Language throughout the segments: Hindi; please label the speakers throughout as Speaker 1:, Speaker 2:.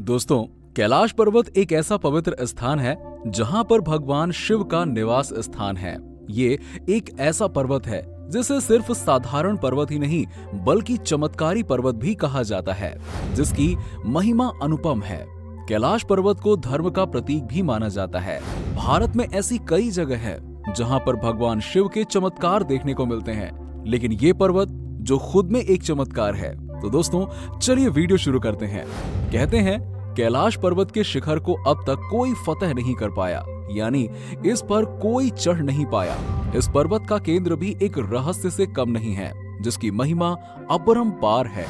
Speaker 1: दोस्तों, कैलाश पर्वत एक ऐसा पवित्र स्थान है जहां पर भगवान शिव का निवास स्थान है। ये एक ऐसा पर्वत है जिसे सिर्फ साधारण पर्वत ही नहीं बल्कि चमत्कारी पर्वत भी कहा जाता है, जिसकी महिमा अनुपम है। कैलाश पर्वत को धर्म का प्रतीक भी माना जाता है। भारत में ऐसी कई जगह है जहां पर भगवान शिव के चमत्कार देखने को मिलते हैं, लेकिन ये पर्वत जो खुद में एक चमत्कार है। तो दोस्तों, चलिए वीडियो शुरू करते हैं। कहते हैं कैलाश पर्वत के शिखर को अब तक कोई फतह नहीं कर पाया, यानी इस पर कोई चढ़ नहीं पाया। इस पर्वत का केंद्र भी एक रहस्य से कम नहीं है, जिसकी महिमा अपरंपार है।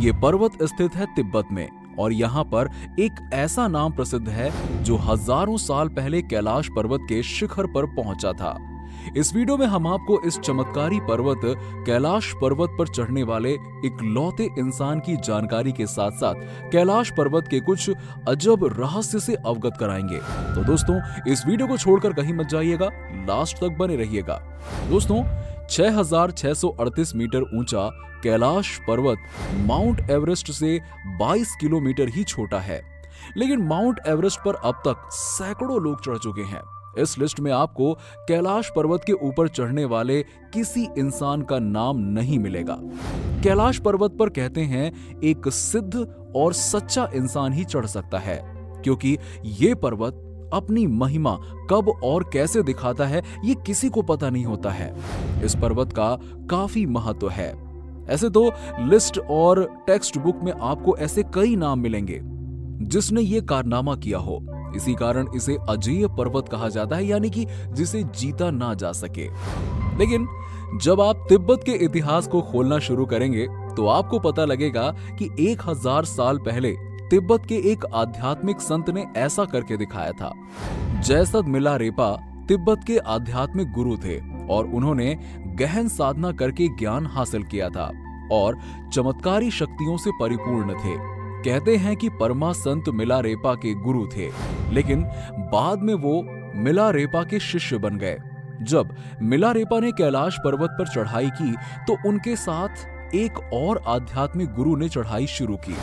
Speaker 1: ये पर्वत स्थित है तिब्बत में और यहाँ पर एक ऐसा नाम प्रसिद्ध है जो हजारों साल पहले कैलाश पर्वत के शिखर पर पहुंचा था। इस वीडियो में हम आपको इस चमत्कारी पर्वत कैलाश पर्वत पर चढ़ने वाले इकलौते इंसान की जानकारी के साथ साथ कैलाश पर्वत के कुछ अजब रहस्य से अवगत कराएंगे। तो दोस्तों, इस वीडियो को छोड़कर कहीं मत जाइएगा, लास्ट तक बने रहिएगा। दोस्तों, 6,638 मीटर ऊंचा कैलाश पर्वत माउंट एवरेस्ट से 22 किलोमीटर ही छोटा है, लेकिन माउंट एवरेस्ट पर अब तक सैकड़ों लोग चढ़ चुके हैं। इस लिस्ट में आपको कैलाश पर्वत के ऊपर चढ़ने वाले किसी इंसान का नाम नहीं मिलेगा। कैलाश पर्वत पर कहते हैं एक सिद्ध और सच्चा इंसान ही चढ़ सकता है, क्योंकि ये पर्वत अपनी महिमा कब और कैसे दिखाता है ये किसी को पता नहीं होता है। इस पर्वत का काफी महत्व है। ऐसे तो लिस्ट और टेक्स्ट बुक में आपको ऐसे कई नाम मिलेंगे जिसने ये कारनामा किया हो। इसी कारण इसे अजेय पर्वत कहा जाता है, यानी कि जिसे जीता ना जा सके। लेकिन जब आप तिब्बत के इतिहास को खोलना शुरू करेंगे तो आपको पता लगेगा कि 1000 साल पहले तिब्बत के एक आध्यात्मिक संत ने ऐसा करके दिखाया था। जैसद मिलारेपा तिब्बत के आध्यात्मिक गुरु थे और उन्होंने गहन साधना करके ज्ञान हासिल किया था और चमत्कारी शक्तियों से परिपूर्ण थे। कहते हैं कि परमा संत मिलारेपा के गुरु थे, लेकिन बाद में वो मिलारेपा के शिष्य बन गए। जब मिलारेपा ने कैलाश पर्वत पर चढ़ाई की तो उनके साथ एक और आध्यात्मिक गुरु ने चढ़ाई शुरू की,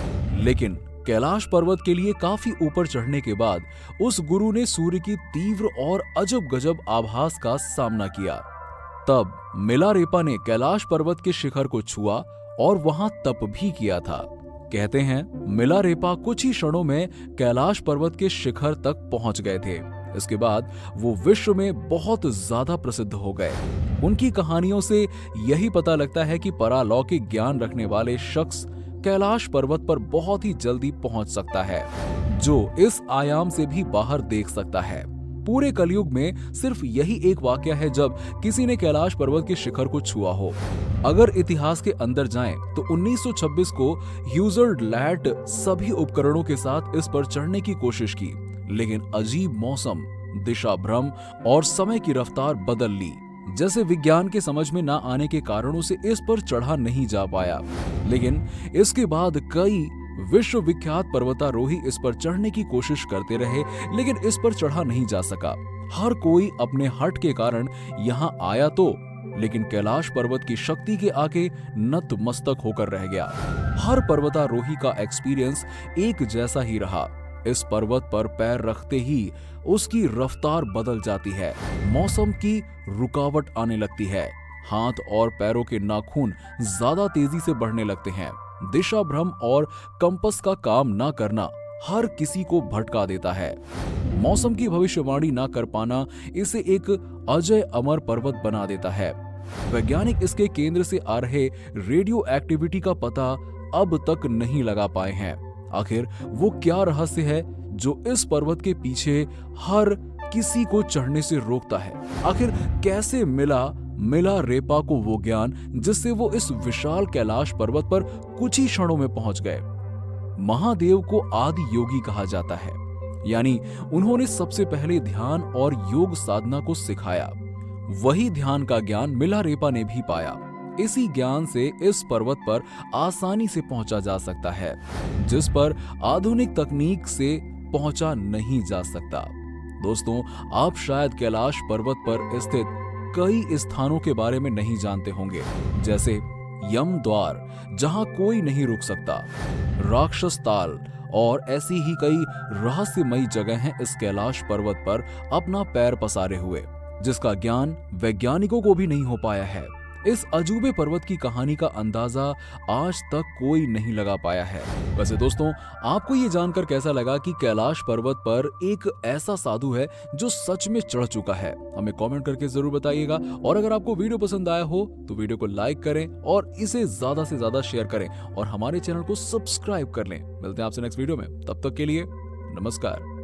Speaker 1: लेकिन कैलाश पर्वत के लिए काफी ऊपर चढ़ने के बाद उस गुरु ने सूर्य की तीव्र और अजब गजब आभास का सामना किया। तब मिलारेपा ने कैलाश पर्वत के शिखर को छुआ और वहां तप भी किया था। कहते हैं मिलारेपा कुछ ही क्षणों में कैलाश पर्वत के शिखर तक पहुंच गए थे। इसके बाद वो विश्व में बहुत ज्यादा प्रसिद्ध हो गए। उनकी कहानियों से यही पता लगता है कि परालौकिक ज्ञान रखने वाले शख्स कैलाश पर्वत पर बहुत ही जल्दी पहुंच सकता है, जो इस आयाम से भी बाहर देख सकता है। पूरे कलयुग में सिर्फ यही एक वाकया है जब किसी ने कैलाश पर्वत के शिखर को छुआ हो। अगर इतिहास के अंदर जाएं तो 1926 को ह्यूजर्ड लैट सभी उपकरणों के साथ इस पर चढ़ने की कोशिश की, लेकिन अजीब मौसम, दिशा भ्रम और समय की रफ्तार बदल ली जैसे विज्ञान के समझ में ना आने के कारणों से इस पर चढ़ा नहीं जा पाया। लेकिन इसके बाद कई विश्व विख्यात पर्वतारोही इस पर चढ़ने की कोशिश करते रहे, लेकिन इस पर चढ़ा नहीं जा सका। हर कोई अपने हट के कारण यहाँ आया तो, लेकिन कैलाश पर्वत की शक्ति के आगे नतमस्तक होकर रह गया। हर पर्वतारोही का एक्सपीरियंस एक जैसा ही रहा। इस पर्वत पर पैर रखते ही उसकी रफ्तार बदल जाती है, मौसम की रुकावट आने लगती है, हाथ और पैरों के नाखून ज्यादा तेजी से बढ़ने लगते हैं। दिशा भ्रम और कंपस का काम ना करना हर किसी को भटका देता है। मौसम की भविष्यवाणी ना कर पाना इसे एक अजय अमर पर्वत बना देता है। वैज्ञानिक इसके केंद्र से आ रहे रेडियो एक्टिविटी का पता अब तक नहीं लगा पाए हैं। आखिर वो क्या रहस्य है जो इस पर्वत के पीछे हर किसी को चढ़ने से रोकता है? आखिर कैसे मिलारेपा को वो ज्ञान जिससे वो इस विशाल कैलाश पर्वत पर कुछ ही क्षणों में पहुंच गए? महादेव को आदि योगी कहा जाता है, यानी उन्होंने सबसे पहले ध्यान और योग साधना को सिखाया। वही ध्यान का ज्ञान मिलारेपा ने भी पाया। इसी ज्ञान से इस पर्वत पर आसानी से पहुंचा जा सकता है, जिस पर आधुनिक तकनीक से पहुंचा नहीं जा सकता। दोस्तों, आप शायद कैलाश पर्वत पर स्थित कई स्थानों के बारे में नहीं जानते होंगे, जैसे यम द्वार जहां कोई नहीं रुक सकता, राक्षस ताल और ऐसी ही कई रहस्यमयी जगह हैं इस कैलाश पर्वत पर अपना पैर पसारे हुए, जिसका ज्ञान वैज्ञानिकों को भी नहीं हो पाया है। इस अजूबे पर्वत की कहानी का अंदाजा आज तक कोई नहीं लगा पाया है। वैसे दोस्तों, आपको ये जानकर कैसा लगा कि कैलाश पर्वत पर एक ऐसा साधु है जो सच में चढ़ चुका है? हमें कमेंट करके जरूर बताइएगा। और अगर आपको वीडियो पसंद आया हो तो वीडियो को लाइक करें और इसे ज्यादा से ज्यादा शेयर करें और हमारे चैनल को सब्सक्राइब कर लें। मिलते हैं आपसे नेक्स्ट वीडियो में, तब तक के लिए नमस्कार।